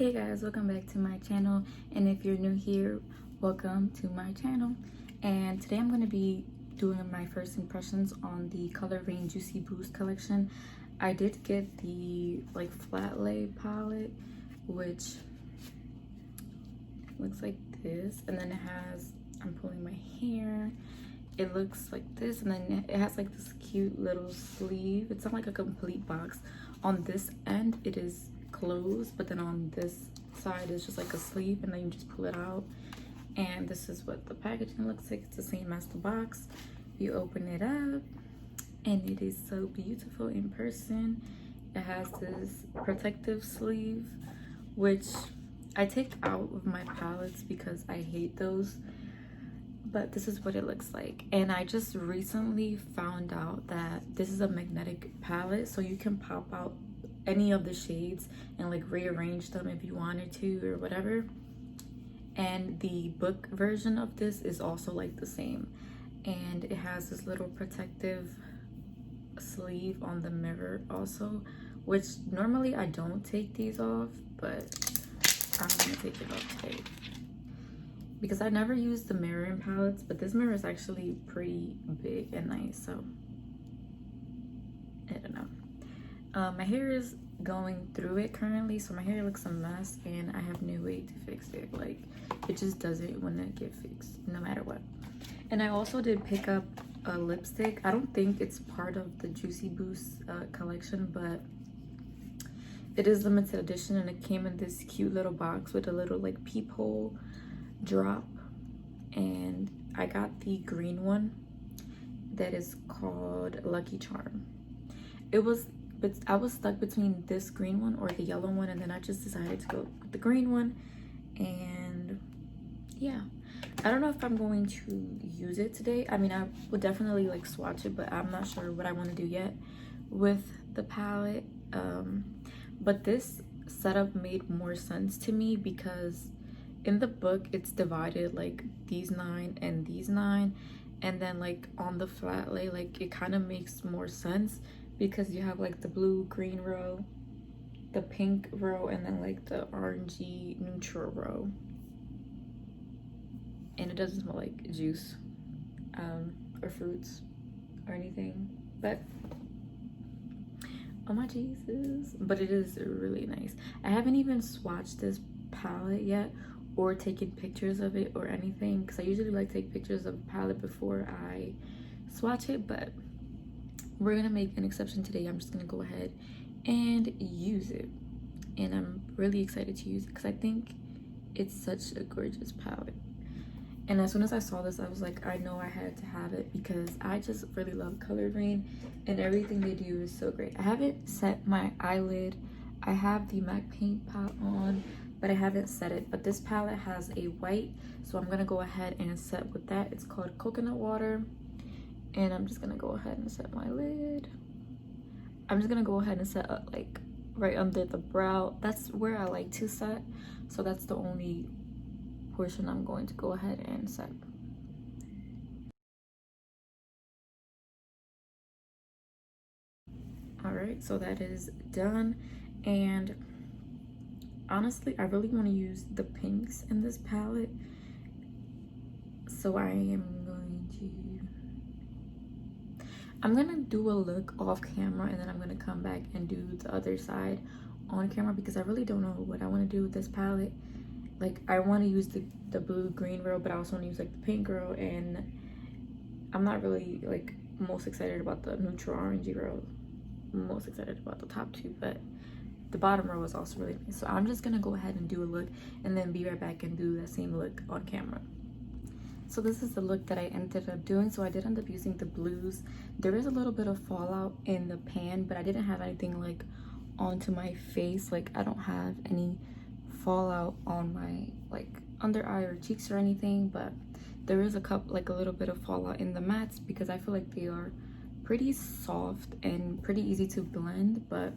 Hey guys, welcome back to my channel, and if you're new here, welcome to my channel. And today I'm going to be doing my first impressions on the Coloured Raine Juicy Boost collection. I did get the flat lay palette, which looks like this, and then it has, I'm pulling my hair, it looks like this, and then it has like this cute little sleeve. It's not like a complete box. On this end it is closed, but then on this side is just like a sleeve, and then you just pull it out. And this is what the packaging looks like. It's the same as the box. You open it up and it is so beautiful in person. It has this protective sleeve, which I take out of my palettes because I hate those, but this is what it looks like. And I just recently found out that this is a magnetic palette, so you can pop out any of the shades and like rearrange them if you wanted to or whatever. And the book version of this is also like the same, and it has this little protective sleeve on the mirror also, which normally I don't take these off, but I'm gonna take it off today because I never use the mirror in palettes, but this mirror is actually pretty big and nice, so I don't know. My hair is going through it currently, so my hair looks a mess and I have no way to fix it. Like, it just doesn't want to get fixed no matter what. And I also did pick up a lipstick. I don't think it's part of the Juicy Boost collection, but it is limited edition, and it came in this cute little box with a little like peephole drop. And I got the green one that is called Lucky Charm. But I was stuck between this green one or the yellow one, and then I just decided to go with the green one. And yeah, I don't know if I'm going to use it today. I mean, I would definitely like swatch it, but I'm not sure what I want to do yet with the palette. But this setup made more sense to me because in the book it's divided like these 9 and these 9, and then like on the flat lay, like it kind of makes more sense because you have like the blue green row, the pink row, and then like the orangey neutral row. And it doesn't smell like juice or fruits or anything, but oh my Jesus, but it is really nice. I haven't even swatched this palette yet or taken pictures of it or anything, because I usually like take pictures of a palette before I swatch it, but we're gonna make an exception today. I'm just gonna go ahead and use it, and I'm really excited to use it because I think it's such a gorgeous palette. And as soon as I saw this, I was like, I know I had to have it because I just really love Coloured Raine, and everything they do is so great. I haven't set my eyelid. I have the MAC paint pot on, but I haven't set it. But this palette has a white, so I'm gonna go ahead and set with that. It's called Coconut Water, and I'm just gonna go ahead and set my lid. I'm just gonna go ahead and set up like right under the brow. That's where I like to set, so that's the only portion I'm going to go ahead and set. All right, so that is done. And honestly, I really want to use the pinks in this palette, so I'm gonna do a look off camera, and then I'm gonna come back and do the other side on camera because I really don't know what I want to do with this palette. Like, I want to use the blue green row, but I also want to use like the pink row, and I'm not really like most excited about the neutral orangey row. I'm most excited about the top two, but the bottom row is also really nice. So I'm just gonna go ahead and do a look and then be right back and do that same look on camera. So this is the look that I ended up doing. So I did end up using the blues. There is a little bit of fallout in the pan, but I didn't have anything like onto my face. Like, I don't have any fallout on my like under eye or cheeks or anything, but there is a little bit of fallout in the mattes because I feel like they are pretty soft and pretty easy to blend. But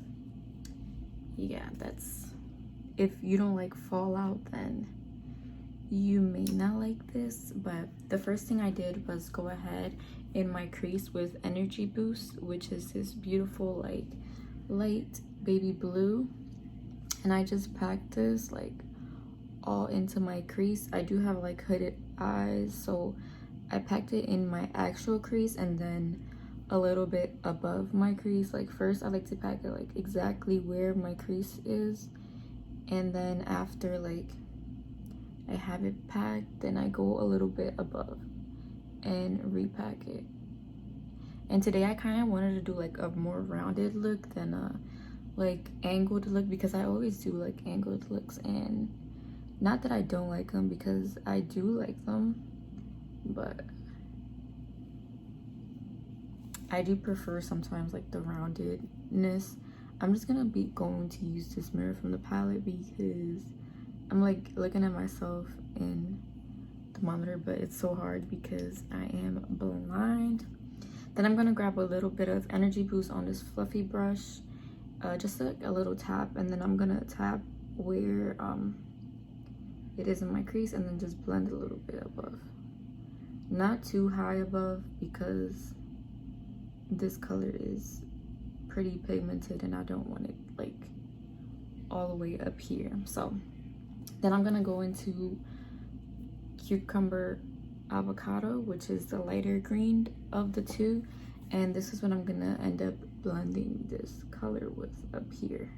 yeah, that's, if you don't like fallout, then you may not like this. But the first thing I did was go ahead in my crease with Energy Boost, which is this beautiful like light baby blue, And I just packed this like all into my crease. I do have like hooded eyes, so I packed it in my actual crease and then a little bit above my crease. Like first I like to pack it like exactly where my crease is, and then after like I have it packed, then I go a little bit above and repack it. And today I kind of wanted to do like a more rounded look than a like angled look, because I always do like angled looks, and not that I don't like them, because I do like them, but I do prefer sometimes like the roundedness. I'm just gonna be going to use this mirror from the palette because I'm like looking at myself in the monitor, but it's so hard because I am blind. Then I'm gonna grab a little bit of Energy Boost on this fluffy brush, just like a little tap, and then I'm gonna tap where it is in my crease, and then just blend a little bit above. Not too high above because this color is pretty pigmented and I don't want it like all the way up here. So then I'm gonna go into Cucumber Avocado, which is the lighter green of the two, and this is what I'm gonna end up blending this color with up here.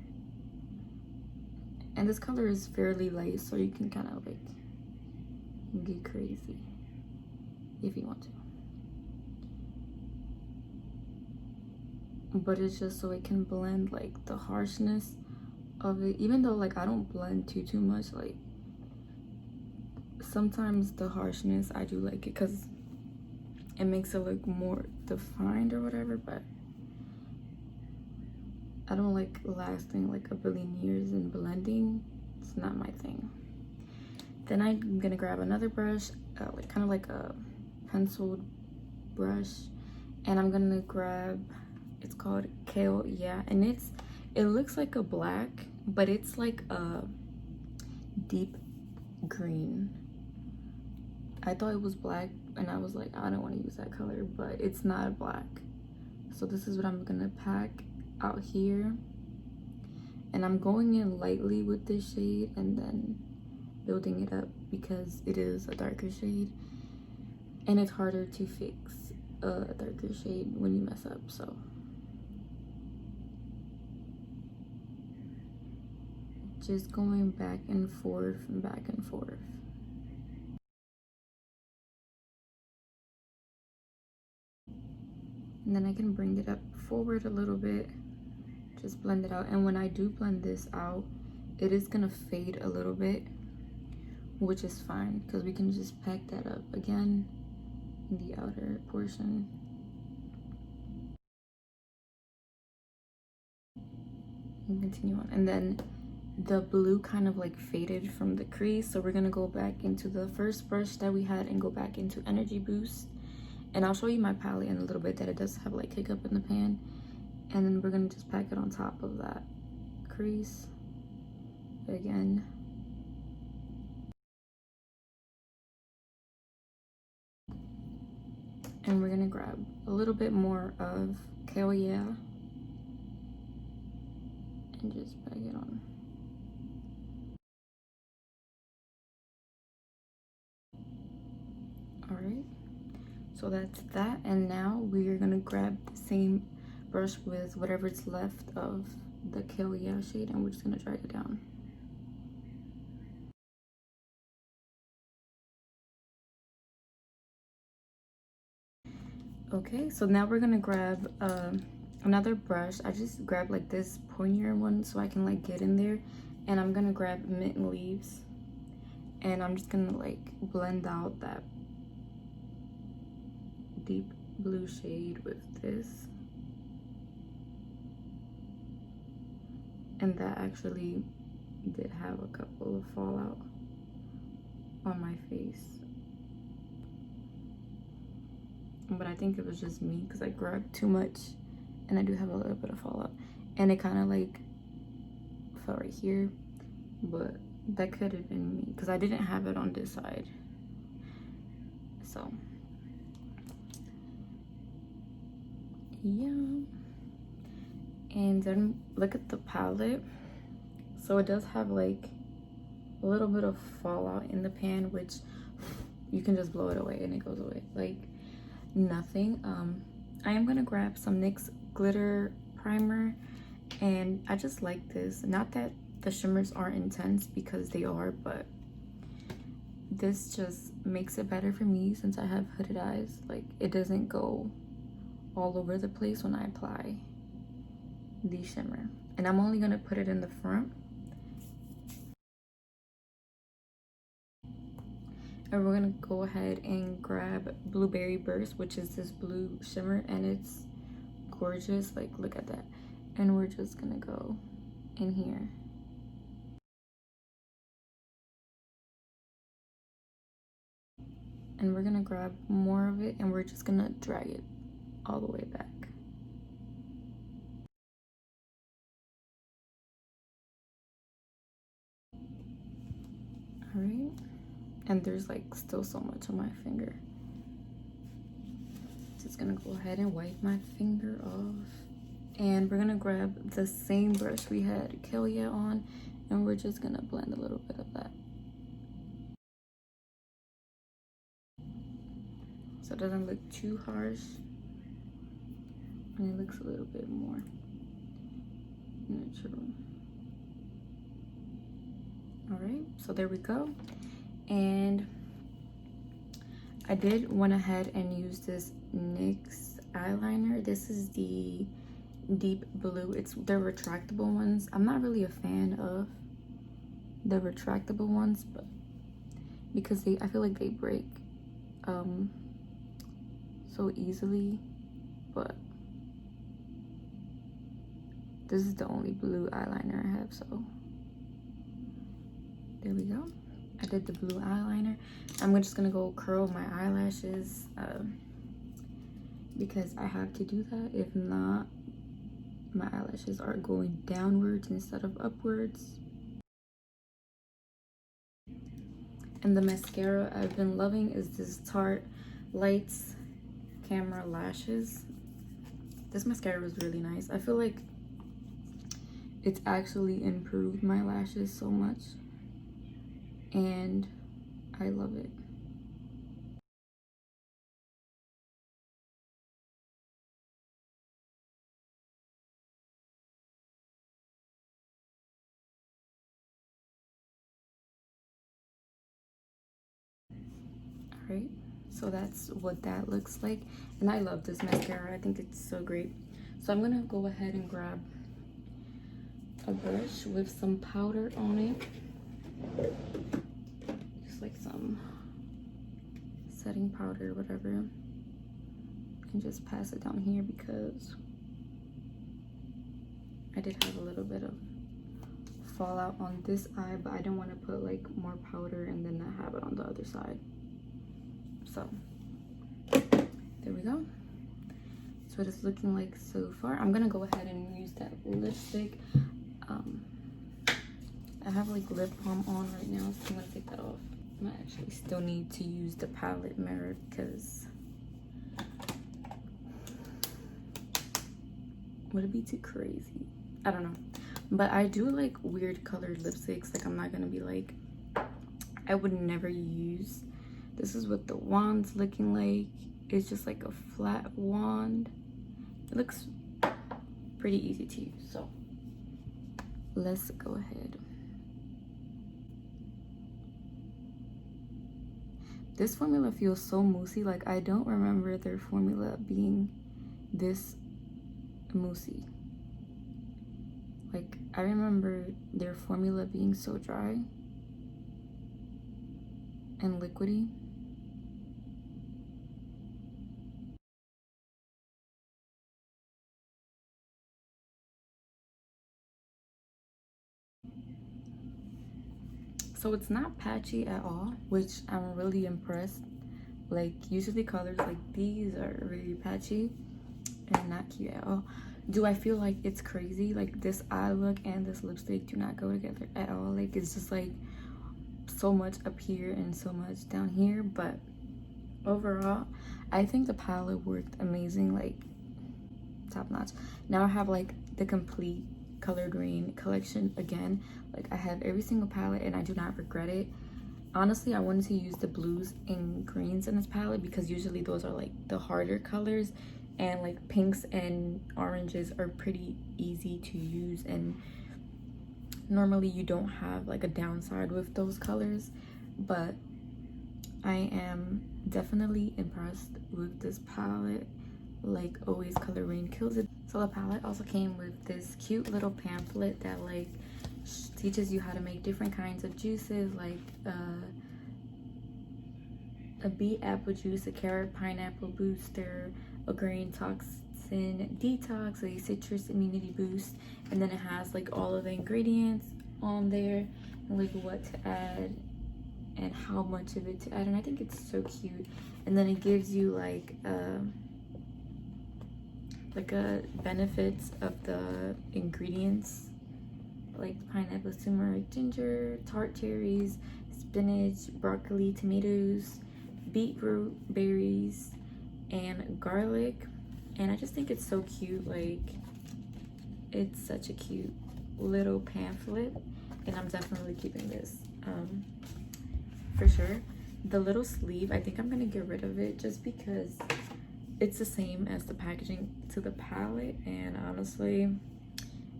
And this color is fairly light, so you can kind of like get crazy if you want to, but it's just so it can blend like the harshness of it. Even though like I don't blend too much, like sometimes the harshness I do like it because it makes it look more defined or whatever, but I don't like lasting like a billion years in blending. It's not my thing. Then I'm gonna grab another brush, like kind of like a penciled brush, and I'm gonna grab, it's called Kale, yeah, and it looks like a black, but it's like a deep green. I thought it was black and I was like, I don't want to use that color, but it's not black. So this is what I'm gonna pack out here, and I'm going in lightly with this shade and then building it up because it is a darker shade and it's harder to fix a darker shade when you mess up. So just going back and forth and back and forth. And then I can bring it up forward a little bit, just blend it out. And when I do blend this out, it is gonna fade a little bit, which is fine because we can just pack that up again in the outer portion. And continue on. And then the blue kind of like faded from the crease, so we're gonna go back into the first brush that we had and go back into Energy Boost. And I'll show you my palette in a little bit that it does have like hiccup in the pan. And then we're gonna just pack it on top of that crease again. And we're gonna grab a little bit more of Kale, yeah, and just pack it on. All right, so that's that. And now we're gonna grab the same brush with whatever's left of the Kale, yeah shade, and we're just gonna drag it down. Okay, so now we're gonna grab another brush. I just grabbed like this pointier one so I can like get in there, and I'm gonna grab Mint Leaves, and I'm just gonna like blend out that deep blue shade with this. And that actually did have a couple of fallout on my face, but I think it was just me because I grabbed too much, and I do have a little bit of fallout, and it kind of like fell right here, but that could have been me because I didn't have it on this side. So yeah, and then look at the palette. So it does have like a little bit of fallout in the pan, which you can just blow it away and it goes away like nothing. I am gonna grab some NYX glitter primer, and I just like this. Not that the shimmers aren't intense, because they are, but this just makes it better for me since I have hooded eyes. Like, it doesn't go all over the place when I apply the shimmer. And I'm only gonna put it in the front. And we're gonna go ahead and grab Blueberry Burst, which is this blue shimmer, and it's gorgeous. Like, look at that. And we're just gonna go in here. And we're gonna grab more of it, and we're just gonna drag it all the way back. All right. And there's like still so much on my finger. Just gonna go ahead and wipe my finger off. And we're gonna grab the same brush we had Kelia on, and we're just gonna blend a little bit of that. So it doesn't look too harsh, and it looks a little bit more natural. All right, so there we go. And I did went ahead and use this NYX eyeliner. This is the deep blue. It's the retractable ones. I'm not really a fan of the retractable ones, but because I feel like they break so easily. But this is the only blue eyeliner I have, so there we go. I did the blue eyeliner. I'm just gonna go curl my eyelashes because I have to do that. If not, my eyelashes are going downwards instead of upwards. And the mascara I've been loving is this Tarte Lights Camera Lashes. This mascara was really nice. I feel like it's actually improved my lashes so much, and I love it. All right, so that's what that looks like, and I love this mascara. I think it's so great. So I'm gonna go ahead and grab a brush with some powder on it, just like some setting powder, whatever, and just pass it down here because I did have a little bit of fallout on this eye, but I don't want to put like more powder and then not have it on the other side. So there we go. That's what it's looking like so far. I'm gonna go ahead and use that lipstick. I have like lip balm on right now, so I'm gonna take that off. I actually still need to use the palette mirror because would it be too crazy? I don't know. But I do like weird colored lipsticks. Like, I'm not gonna be like, I would never use. This is what the wand's looking like. It's just like a flat wand. It looks pretty easy to use, so let's go ahead. This formula feels so moussey. Like, I don't remember their formula being this moussey. Like, I remember their formula being so dry and liquidy. So it's not patchy at all, which I'm really impressed. Like, usually colors like these are really patchy and not cute at all. Do I feel like it's crazy? Like, this eye look and this lipstick do not go together at all. Like, it's just like so much up here and so much down here. But overall, I think the palette worked amazing, like top notch. Now I have like the complete Coloured Raine collection again. Like, I have every single palette and I do not regret it. Honestly, I wanted to use the blues and greens in this palette because usually those are like the harder colors, and like pinks and oranges are pretty easy to use, and normally you don't have like a downside with those colors. But I am definitely impressed with this palette. Like always, Coloured Raine kills it. So the palette also came with this cute little pamphlet that like teaches you how to make different kinds of juices, like a beet apple juice, a carrot pineapple booster, a green toxin detox, a citrus immunity boost, and then it has like all of the ingredients on there and like what to add and how much of it to add. And I think it's so cute. And then it gives you like a benefits of the ingredients, like pineapple, turmeric, ginger, tart cherries, spinach, broccoli, tomatoes, beetroot, berries, and garlic. And I just think it's so cute. Like, it's such a cute little pamphlet, and I'm definitely keeping this for sure. The little sleeve, I think I'm gonna get rid of it just because it's the same as the packaging to the palette, and honestly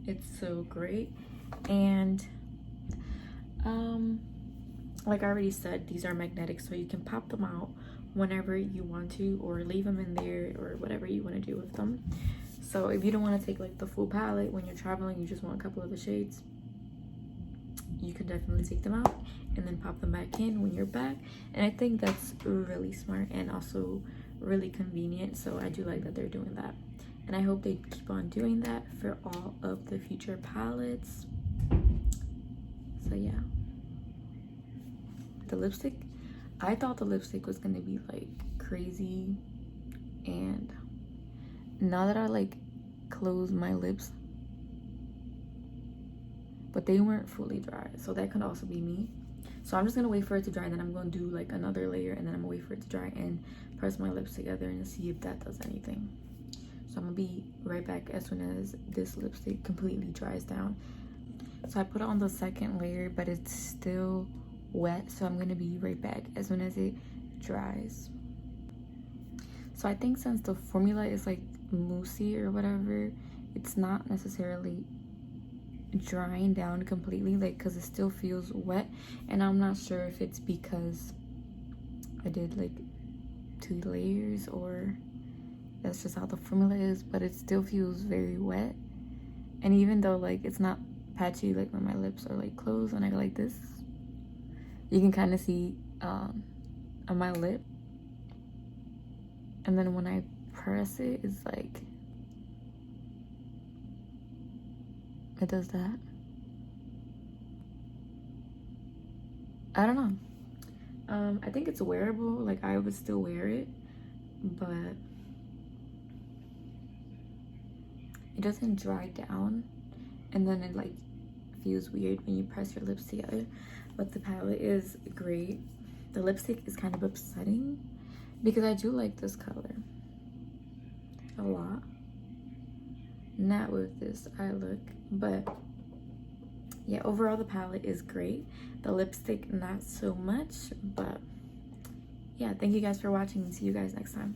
it's so great. And like I already said, these are magnetic, so you can pop them out whenever you want to, or leave them in there, or whatever you want to do with them. So if you don't want to take like the full palette when you're traveling, you just want a couple of the shades, you can definitely take them out and then pop them back in when you're back. And I think that's really smart and also really convenient. So I do like that they're doing that, and I hope they keep on doing that for all of the future palettes. So yeah, the lipstick, I thought the lipstick was gonna be like crazy, and now that I like close my lips, but they weren't fully dry, so that could also be me. So I'm just gonna wait for it to dry, and then I'm gonna do like another layer, and then I'm gonna wait for it to dry and press my lips together and see if that does anything. So I'm gonna be right back as soon as this lipstick completely dries down. So I put on the second layer, but it's still wet, so I'm gonna be right back as soon as it dries. So I think since the formula is like moussey or whatever, it's not necessarily drying down completely, like, because it still feels wet. And I'm not sure if it's because I did like 2 layers or that's just how the formula is, but it still feels very wet. And even though like it's not patchy, like when my lips are like closed and I go like this, you can kind of see on my lip, and then when I press it, it's like it does that. I don't know. I think it's wearable, like I would still wear it, but it doesn't dry down, and then it like feels weird when you press your lips together. But the palette is great. The lipstick is kind of upsetting because I do like this color a lot, not with this eye look. But yeah, overall the palette is great. The lipstick not so much. But yeah, thank you guys for watching, and see you guys next time.